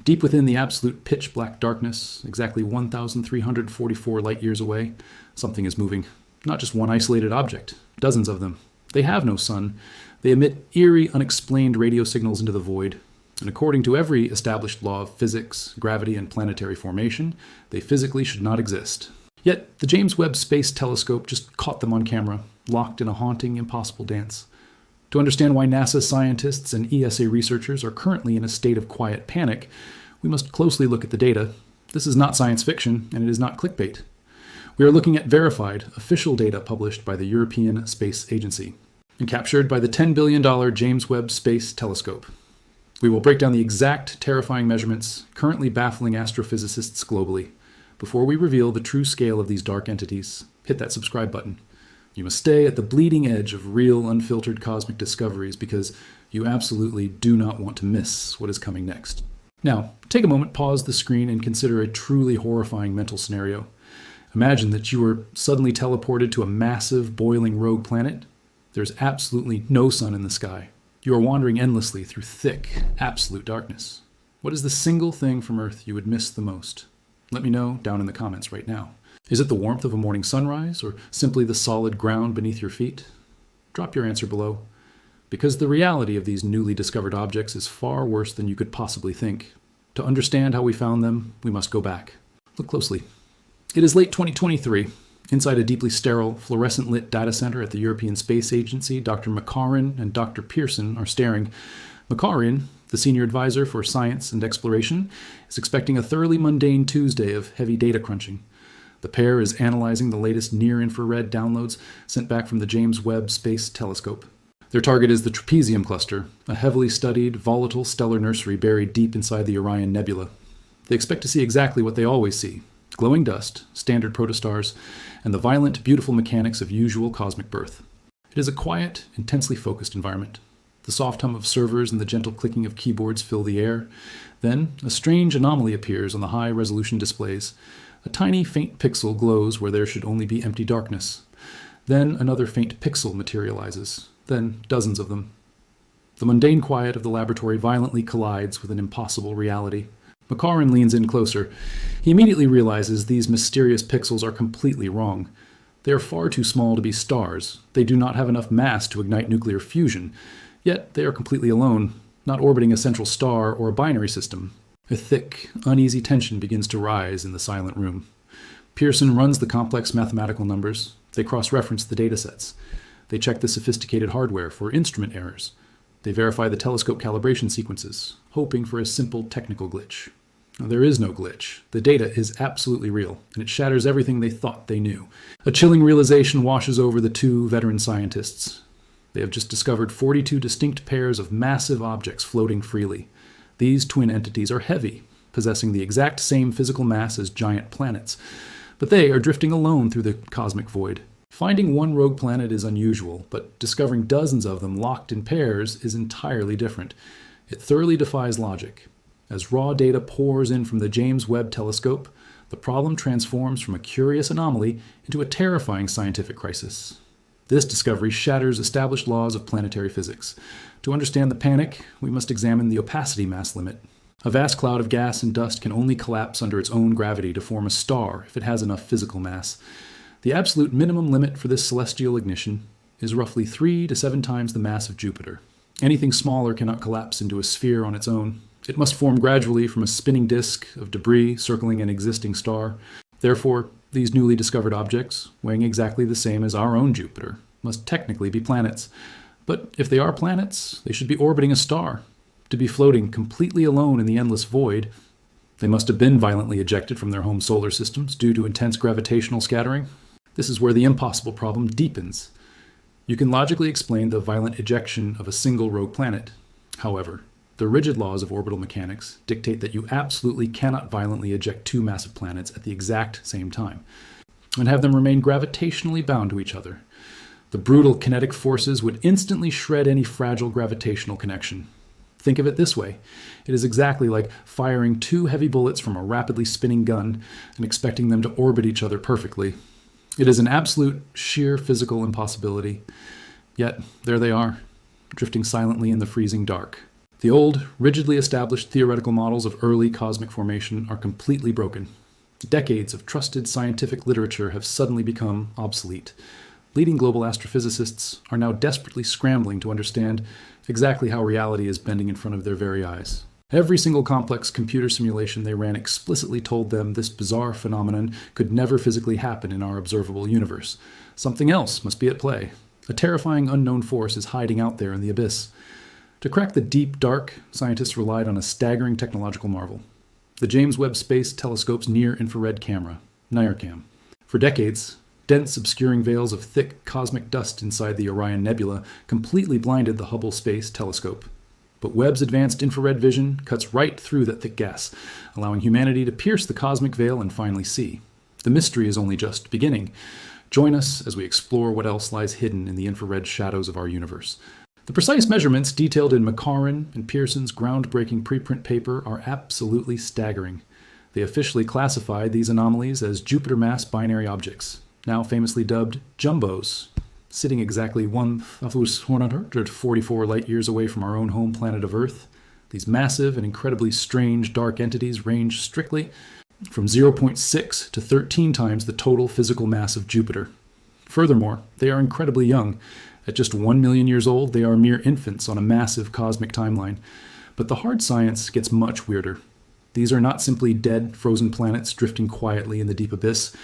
Deep within the absolute pitch-black darkness, exactly 1,344 light-years away, something is moving. Not just one isolated object, dozens of them. They have no sun. They emit eerie, unexplained radio signals into the void. And according to every established law of physics, gravity, and planetary formation, they physically should not exist. Yet, the James Webb Space Telescope just caught them on camera, locked in a haunting, impossible dance. To understand why NASA scientists and ESA researchers are currently in a state of quiet panic, we must closely look at the data. This is not science fiction, and it is not clickbait. We are looking at verified, official data published by the European Space Agency and captured by the $10 billion James Webb Space Telescope. We will break down the exact terrifying measurements currently baffling astrophysicists globally. Before we reveal the true scale of these dark entities, hit that subscribe button. You must stay at the bleeding edge of real, unfiltered cosmic discoveries because you absolutely do not want to miss what is coming next. Now, take a moment, pause the screen, and consider a truly horrifying mental scenario. Imagine that you were suddenly teleported to a massive, boiling rogue planet. There's absolutely no sun in the sky. You are wandering endlessly through thick, absolute darkness. What is the single thing from Earth you would miss the most? Let me know down in the comments right now. Is it the warmth of a morning sunrise, or simply the solid ground beneath your feet? Drop your answer below, because the reality of these newly discovered objects is far worse than you could possibly think. To understand how we found them, we must go back. Look closely. It is late 2023. Inside a deeply sterile, fluorescent-lit data center at the European Space Agency, Dr. Makarin and Dr. Pearson are staring. Makarin, the senior advisor for science and exploration, is expecting a thoroughly mundane Tuesday of heavy data crunching. The pair is analyzing the latest near-infrared downloads sent back from the James Webb Space Telescope. Their target is the Trapezium cluster, a heavily studied, volatile stellar nursery buried deep inside the Orion Nebula. They expect to see exactly what they always see: glowing dust, standard protostars, and the violent, beautiful mechanics of usual cosmic birth. It is a quiet, intensely focused environment. The soft hum of servers and the gentle clicking of keyboards fill the air. Then, a strange anomaly appears on the high-resolution displays. A tiny, faint pixel glows where there should only be empty darkness. Then another faint pixel materializes. Then dozens of them. The mundane quiet of the laboratory violently collides with an impossible reality. Makarin leans in closer. He immediately realizes these mysterious pixels are completely wrong. They are far too small to be stars. They do not have enough mass to ignite nuclear fusion. Yet they are completely alone, not orbiting a central star or a binary system. A thick, uneasy tension begins to rise in the silent room. Pearson runs the complex mathematical numbers. They cross-reference the datasets. They check the sophisticated hardware for instrument errors. They verify the telescope calibration sequences, hoping for a simple technical glitch. Now, there is no glitch. The data is absolutely real, and it shatters everything they thought they knew. A chilling realization washes over the two veteran scientists. They have just discovered 42 distinct pairs of massive objects floating freely. These twin entities are heavy, possessing the exact same physical mass as giant planets, but they are drifting alone through the cosmic void. Finding one rogue planet is unusual, but discovering dozens of them locked in pairs is entirely different. It thoroughly defies logic. As raw data pours in from the James Webb Telescope, the problem transforms from a curious anomaly into a terrifying scientific crisis. This discovery shatters established laws of planetary physics. To understand the panic, we must examine the opacity mass limit. A vast cloud of gas and dust can only collapse under its own gravity to form a star if it has enough physical mass. The absolute minimum limit for this celestial ignition is roughly 3 to 7 times the mass of Jupiter. Anything smaller cannot collapse into a sphere on its own. It must form gradually from a spinning disk of debris circling an existing star. Therefore, these newly discovered objects, weighing exactly the same as our own Jupiter, must technically be planets. But if they are planets, they should be orbiting a star. To be floating completely alone in the endless void, they must have been violently ejected from their home solar systems due to intense gravitational scattering. This is where the impossible problem deepens. You can logically explain the violent ejection of a single rogue planet. However, the rigid laws of orbital mechanics dictate that you absolutely cannot violently eject two massive planets at the exact same time, and have them remain gravitationally bound to each other. The brutal kinetic forces would instantly shred any fragile gravitational connection. Think of it this way. It is exactly like firing 2 heavy bullets from a rapidly spinning gun and expecting them to orbit each other perfectly. It is an absolute, sheer physical impossibility. Yet, there they are, drifting silently in the freezing dark. The old, rigidly established theoretical models of early cosmic formation are completely broken. Decades of trusted scientific literature have suddenly become obsolete. Leading global astrophysicists are now desperately scrambling to understand exactly how reality is bending in front of their very eyes. Every single complex computer simulation they ran explicitly told them this bizarre phenomenon could never physically happen in our observable universe. Something else must be at play. A terrifying unknown force is hiding out there in the abyss. To crack the deep dark, scientists relied on a staggering technological marvel: the James Webb Space Telescope's near-infrared camera, NIRCam. For decades, dense, obscuring veils of thick cosmic dust inside the Orion Nebula completely blinded the Hubble Space Telescope. But Webb's advanced infrared vision cuts right through that thick gas, allowing humanity to pierce the cosmic veil and finally see. The mystery is only just beginning. Join us as we explore what else lies hidden in the infrared shadows of our universe. The precise measurements detailed in Macaurin and Pearson's groundbreaking preprint paper are absolutely staggering. They officially classified these anomalies as Jupiter mass binary objects, now famously dubbed jumbos, sitting exactly 144 light years away from our own home planet of Earth. These massive and incredibly strange dark entities range strictly from 0.6 to 13 times the total physical mass of Jupiter. Furthermore, they are incredibly young. At just 1 million years old, they are mere infants on a massive cosmic timeline. But the hard science gets much weirder. These are not simply dead, frozen planets drifting quietly in the deep abyss.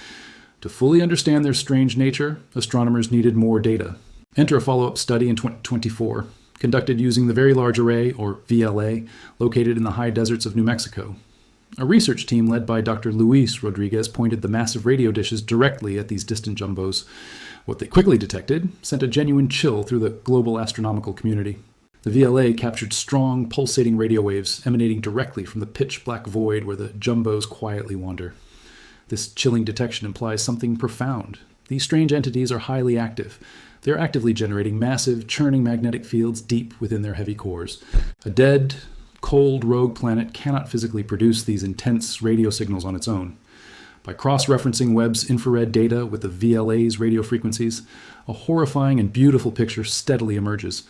To fully understand their strange nature, astronomers needed more data. Enter a follow-up study in 2024, conducted using the Very Large Array, or VLA, located in the high deserts of New Mexico. A research team led by Dr. Luis Rodriguez pointed the massive radio dishes directly at these distant jumbos. What they quickly detected sent a genuine chill through the global astronomical community. The VLA captured strong, pulsating radio waves emanating directly from the pitch-black void where the jumbos quietly wander. This chilling detection implies something profound. These strange entities are highly active. They are actively generating massive, churning magnetic fields deep within their heavy cores. A dead, cold, rogue planet cannot physically produce these intense radio signals on its own. By cross-referencing Webb's infrared data with the VLA's radio frequencies, a horrifying and beautiful picture steadily emerges.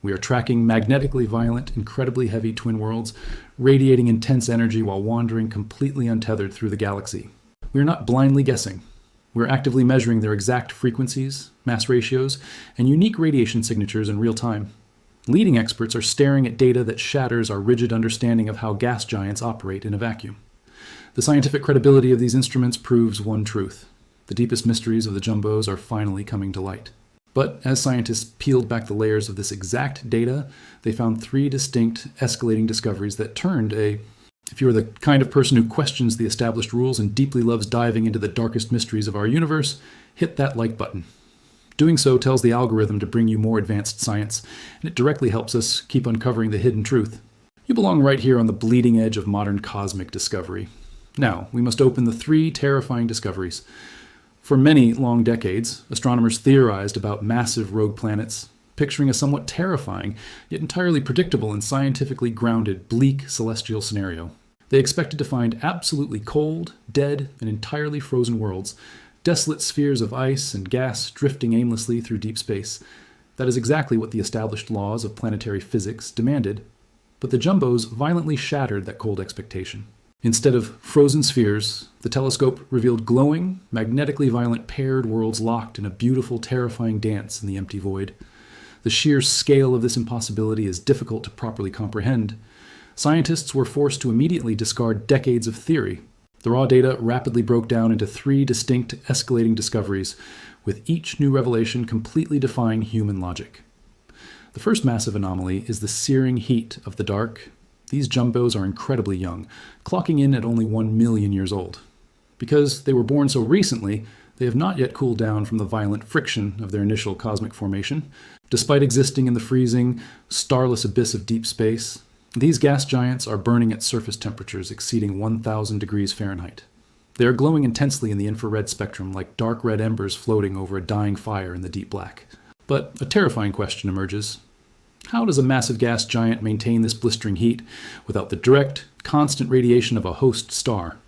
We are tracking magnetically violent, incredibly heavy twin worlds, radiating intense energy while wandering completely untethered through the galaxy. We are not blindly guessing. We are actively measuring their exact frequencies, mass ratios, and unique radiation signatures in real time. Leading experts are staring at data that shatters our rigid understanding of how gas giants operate in a vacuum. The scientific credibility of these instruments proves one truth: the deepest mysteries of the jumbos are finally coming to light. But as scientists peeled back the layers of this exact data, they found 3 distinct, escalating discoveries that turned if you are the kind of person who questions the established rules and deeply loves diving into the darkest mysteries of our universe, hit that like button. Doing so tells the algorithm to bring you more advanced science, and it directly helps us keep uncovering the hidden truth. You belong right here on the bleeding edge of modern cosmic discovery. Now, we must open the 3 terrifying discoveries. For many long decades, astronomers theorized about massive rogue planets, picturing a somewhat terrifying, yet entirely predictable and scientifically grounded, bleak celestial scenario. They expected to find absolutely cold, dead, and entirely frozen worlds, desolate spheres of ice and gas drifting aimlessly through deep space. That is exactly what the established laws of planetary physics demanded. But the jumbos violently shattered that cold expectation. Instead of frozen spheres, the telescope revealed glowing, magnetically violent paired worlds locked in a beautiful, terrifying dance in the empty void. The sheer scale of this impossibility is difficult to properly comprehend. Scientists were forced to immediately discard decades of theory. The raw data rapidly broke down into 3 distinct, escalating discoveries, with each new revelation completely defying human logic. The first massive anomaly is the searing heat of the dark. These jumbos are incredibly young, clocking in at only 1 million years old. Because they were born so recently, they have not yet cooled down from the violent friction of their initial cosmic formation. Despite existing in the freezing, starless abyss of deep space, these gas giants are burning at surface temperatures exceeding 1,000 degrees Fahrenheit. They are glowing intensely in the infrared spectrum like dark red embers floating over a dying fire in the deep black. But a terrifying question emerges. How does a massive gas giant maintain this blistering heat without the direct, constant radiation of a host star?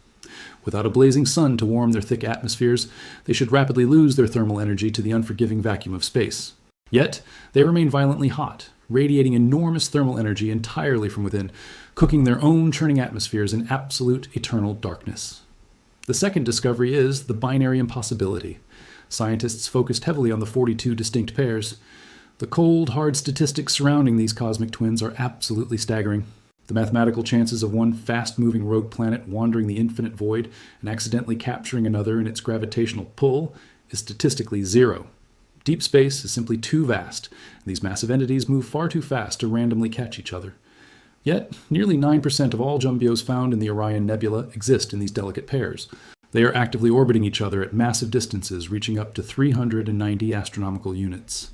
Without a blazing sun to warm their thick atmospheres, they should rapidly lose their thermal energy to the unforgiving vacuum of space. Yet, they remain violently hot, radiating enormous thermal energy entirely from within, cooking their own churning atmospheres in absolute eternal darkness. The second discovery is the binary impossibility. Scientists focused heavily on the 42 distinct pairs. The cold, hard statistics surrounding these cosmic twins are absolutely staggering. The mathematical chances of one fast-moving rogue planet wandering the infinite void and accidentally capturing another in its gravitational pull is statistically zero. Deep space is simply too vast, and these massive entities move far too fast to randomly catch each other. Yet, nearly 9% of all jumbios found in the Orion Nebula exist in these delicate pairs. They are actively orbiting each other at massive distances, reaching up to 390 astronomical units.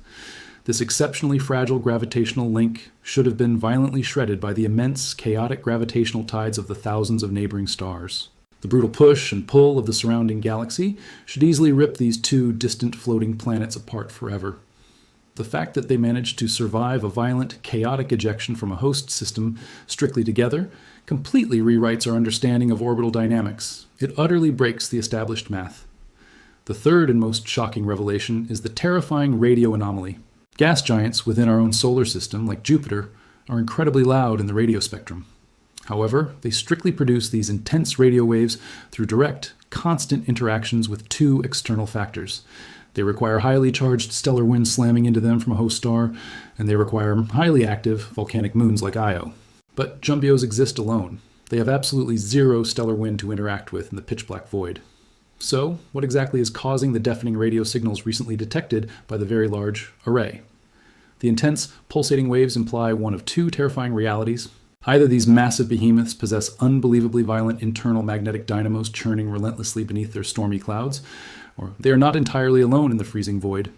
This exceptionally fragile gravitational link should have been violently shredded by the immense, chaotic gravitational tides of the thousands of neighboring stars. The brutal push and pull of the surrounding galaxy should easily rip these two distant floating planets apart forever. The fact that they managed to survive a violent, chaotic ejection from a host system strictly together completely rewrites our understanding of orbital dynamics. It utterly breaks the established math. The third and most shocking revelation is the terrifying radio anomaly. Gas giants within our own solar system, like Jupiter, are incredibly loud in the radio spectrum. However, they strictly produce these intense radio waves through direct, constant interactions with two external factors. They require highly charged stellar wind slamming into them from a host star, and they require highly active volcanic moons like Io. But jumbios exist alone. They have absolutely zero stellar wind to interact with in the pitch-black void. So, what exactly is causing the deafening radio signals recently detected by the Very Large Array? The intense, pulsating waves imply one of two terrifying realities. Either these massive behemoths possess unbelievably violent internal magnetic dynamos churning relentlessly beneath their stormy clouds, or they are not entirely alone in the freezing void.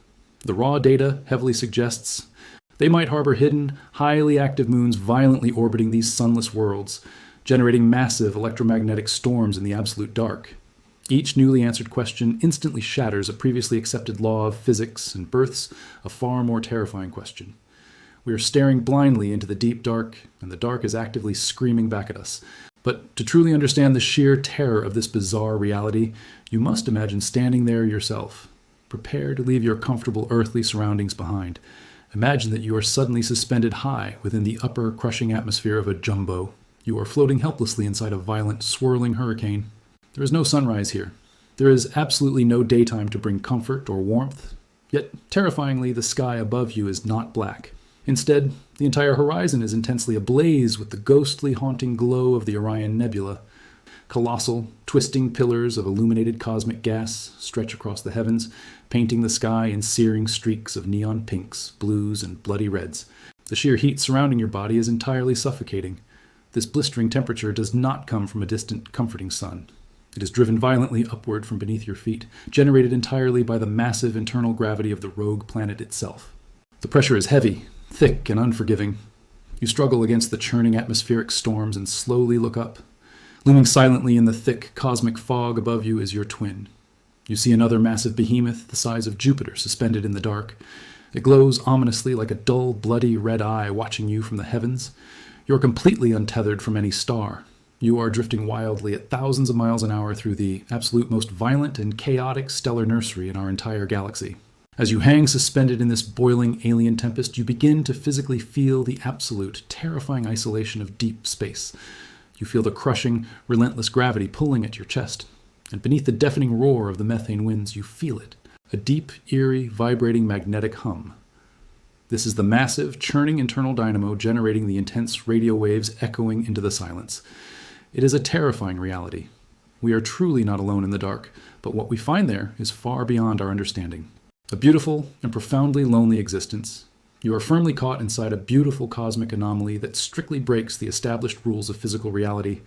The raw data heavily suggests they might harbor hidden, highly active moons violently orbiting these sunless worlds, generating massive electromagnetic storms in the absolute dark. Each newly answered question instantly shatters a previously accepted law of physics and births a far more terrifying question. We are staring blindly into the deep dark, and the dark is actively screaming back at us. But to truly understand the sheer terror of this bizarre reality, you must imagine standing there yourself. Prepare to leave your comfortable earthly surroundings behind. Imagine that you are suddenly suspended high within the upper crushing atmosphere of a jumbo. You are floating helplessly inside a violent, swirling hurricane. There is no sunrise here. There is absolutely no daytime to bring comfort or warmth. Yet, terrifyingly, the sky above you is not black. Instead, the entire horizon is intensely ablaze with the ghostly, haunting glow of the Orion Nebula. Colossal, twisting pillars of illuminated cosmic gas stretch across the heavens, painting the sky in searing streaks of neon pinks, blues, and bloody reds. The sheer heat surrounding your body is entirely suffocating. This blistering temperature does not come from a distant, comforting sun. It is driven violently upward from beneath your feet, generated entirely by the massive internal gravity of the rogue planet itself. The pressure is heavy, thick, and unforgiving. You struggle against the churning atmospheric storms and slowly look up. Looming silently in the thick cosmic fog above you is your twin. You see another massive behemoth the size of Jupiter suspended in the dark. It glows ominously like a dull, bloody red eye watching you from the heavens. You are completely untethered from any star. You are drifting wildly at thousands of miles an hour through the absolute most violent and chaotic stellar nursery in our entire galaxy. As you hang suspended in this boiling alien tempest, you begin to physically feel the absolute, terrifying isolation of deep space. You feel the crushing, relentless gravity pulling at your chest. And beneath the deafening roar of the methane winds, you feel it. A deep, eerie, vibrating magnetic hum. This is the massive, churning internal dynamo generating the intense radio waves echoing into the silence. It is a terrifying reality. We are truly not alone in the dark, but what we find there is far beyond our understanding. A beautiful and profoundly lonely existence. You are firmly caught inside a beautiful cosmic anomaly that strictly breaks the established rules of physical reality.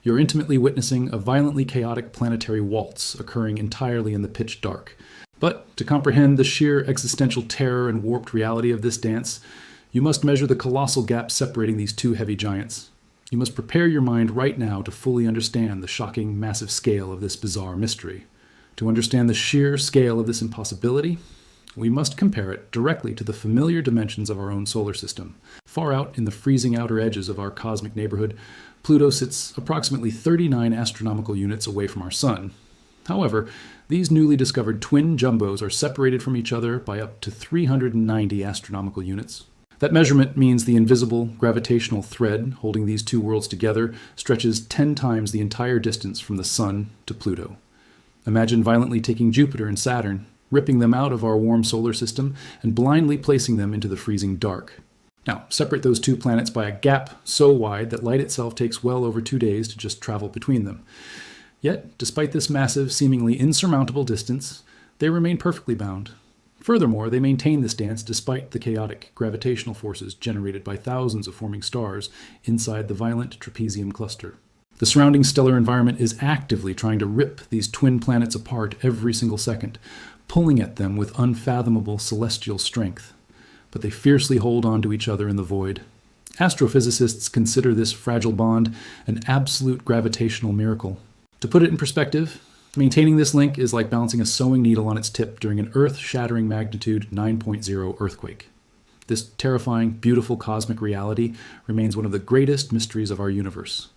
You're intimately witnessing a violently chaotic planetary waltz occurring entirely in the pitch dark. But to comprehend the sheer existential terror and warped reality of this dance, you must measure the colossal gap separating these two heavy giants. You must prepare your mind right now to fully understand the shocking, massive scale of this bizarre mystery. To understand the sheer scale of this impossibility, we must compare it directly to the familiar dimensions of our own solar system. Far out in the freezing outer edges of our cosmic neighborhood, Pluto sits approximately 39 astronomical units away from our Sun. However, these newly discovered twin jumbos are separated from each other by up to 390 astronomical units. That measurement means the invisible gravitational thread holding these two worlds together stretches 10 times the entire distance from the Sun to Pluto. Imagine violently taking Jupiter and Saturn, ripping them out of our warm solar system, and blindly placing them into the freezing dark. Now, separate those two planets by a gap so wide that light itself takes well over 2 days to just travel between them. Yet, despite this massive, seemingly insurmountable distance, they remain perfectly bound. Furthermore, they maintain this dance despite the chaotic gravitational forces generated by thousands of forming stars inside the violent trapezium cluster. The surrounding stellar environment is actively trying to rip these twin planets apart every single second, pulling at them with unfathomable celestial strength. But they fiercely hold on to each other in the void. Astrophysicists consider this fragile bond an absolute gravitational miracle. To put it in perspective, maintaining this link is like balancing a sewing needle on its tip during an Earth-shattering magnitude 9.0 earthquake. This terrifying, beautiful cosmic reality remains one of the greatest mysteries of our universe.